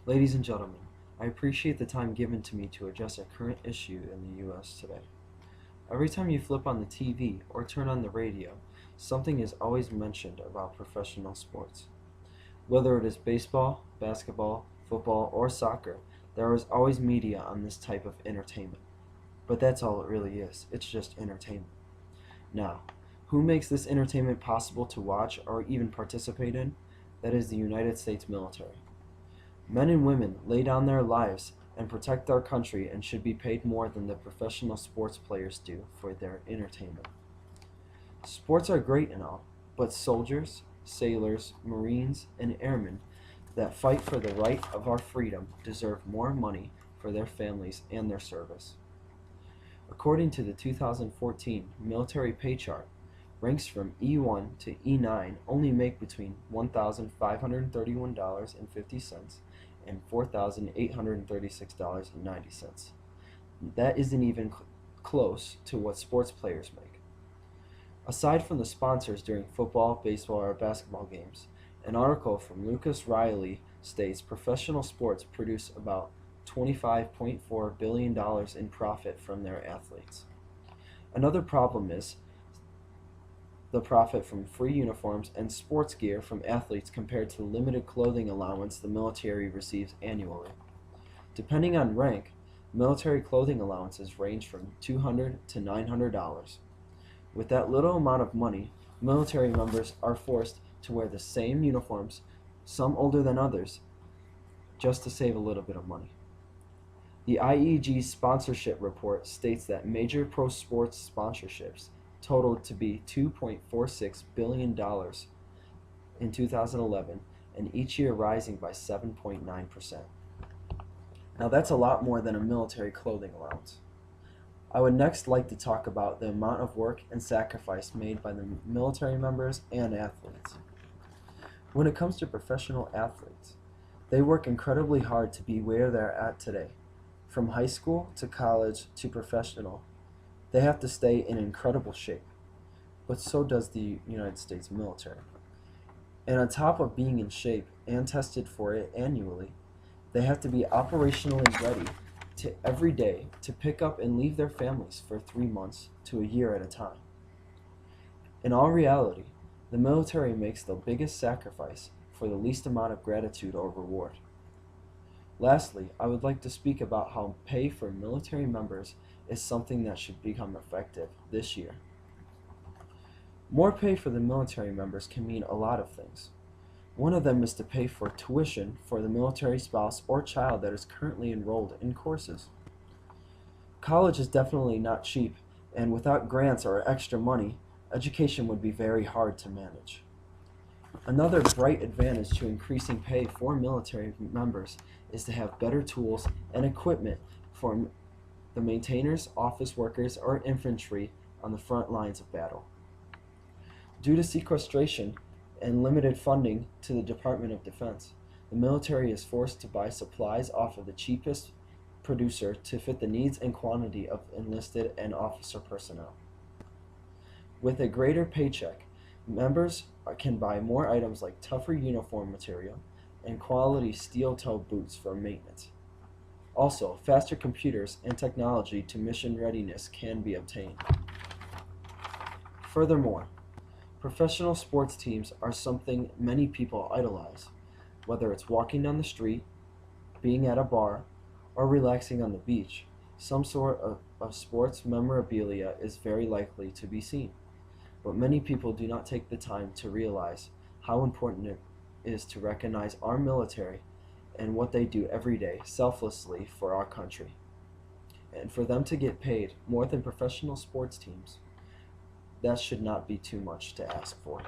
Ladies and gentlemen, I appreciate the time given to me to address a current issue in the U.S. today. Every time you flip on the TV or turn on the radio, something is always mentioned about professional sports. Whether it is baseball, basketball, football, or soccer, there is always media on this type of entertainment. But that's all it really is. It's just entertainment. Now, who makes this entertainment possible to watch or even participate in? That is the United States military. Men and women lay down their lives and protect our country and should be paid more than the professional sports players do for their entertainment. Sports are great and all, but soldiers, sailors, marines, and airmen that fight for the right of our freedom deserve more money for their families and their service. According to the 2014 military pay chart, ranks from E1 to E9 only make between $1,531.50 and $4,836.90. That isn't even close to what sports players make. Aside from the sponsors during football, baseball, or basketball games, an article from Lucas Riley states professional sports produce about $25.4 billion in profit from their athletes. Another problem is the profit from free uniforms and sports gear from athletes compared to the limited clothing allowance the military receives annually. Depending on rank, military clothing allowances range from $200 to $900. With that little amount of money, military members are forced to wear the same uniforms, some older than others, just to save a little bit of money. The IEG sponsorship report states that major pro sports sponsorships totaled to be $2.46 billion in 2011, and each year rising by 7.9%. Now that's a lot more than a military clothing allowance. I would next like to talk about the amount of work and sacrifice made by the military members and athletes. When it comes to professional athletes, they work incredibly hard to be where they're at today. From high school to college to professional, they have to stay in incredible shape, but so does the United States military. And on top of being in shape and tested for it annually, they have to be operationally ready to every day to pick up and leave their families for 3 months to a year at a time. In all reality, the military makes the biggest sacrifice for the least amount of gratitude or reward. Lastly, I would like to speak about how pay for military members is something that should become effective this year. More pay for the military members can mean a lot of things. One of them is to pay for tuition for the military spouse or child that is currently enrolled in courses. College is definitely not cheap, and without grants or extra money, education would be very hard to manage. Another bright advantage to increasing pay for military members is to have better tools and equipment for the maintainers, office workers, or infantry on the front lines of battle. Due to sequestration and limited funding to the Department of Defense, the military is forced to buy supplies off of the cheapest producer to fit the needs and quantity of enlisted and officer personnel. With a greater paycheck, members can buy more items like tougher uniform material and quality steel-toe boots for maintenance. Also, faster computers and technology to mission readiness can be obtained. Furthermore, professional sports teams are something many people idolize, whether it's walking down the street, being at a bar, or relaxing on the beach. Some sort of sports memorabilia is very likely to be seen, but many people do not take the time to realize how important it is to recognize our military and what they do every day selflessly for our country. And for them to get paid more than professional sports teams, that should not be too much to ask for.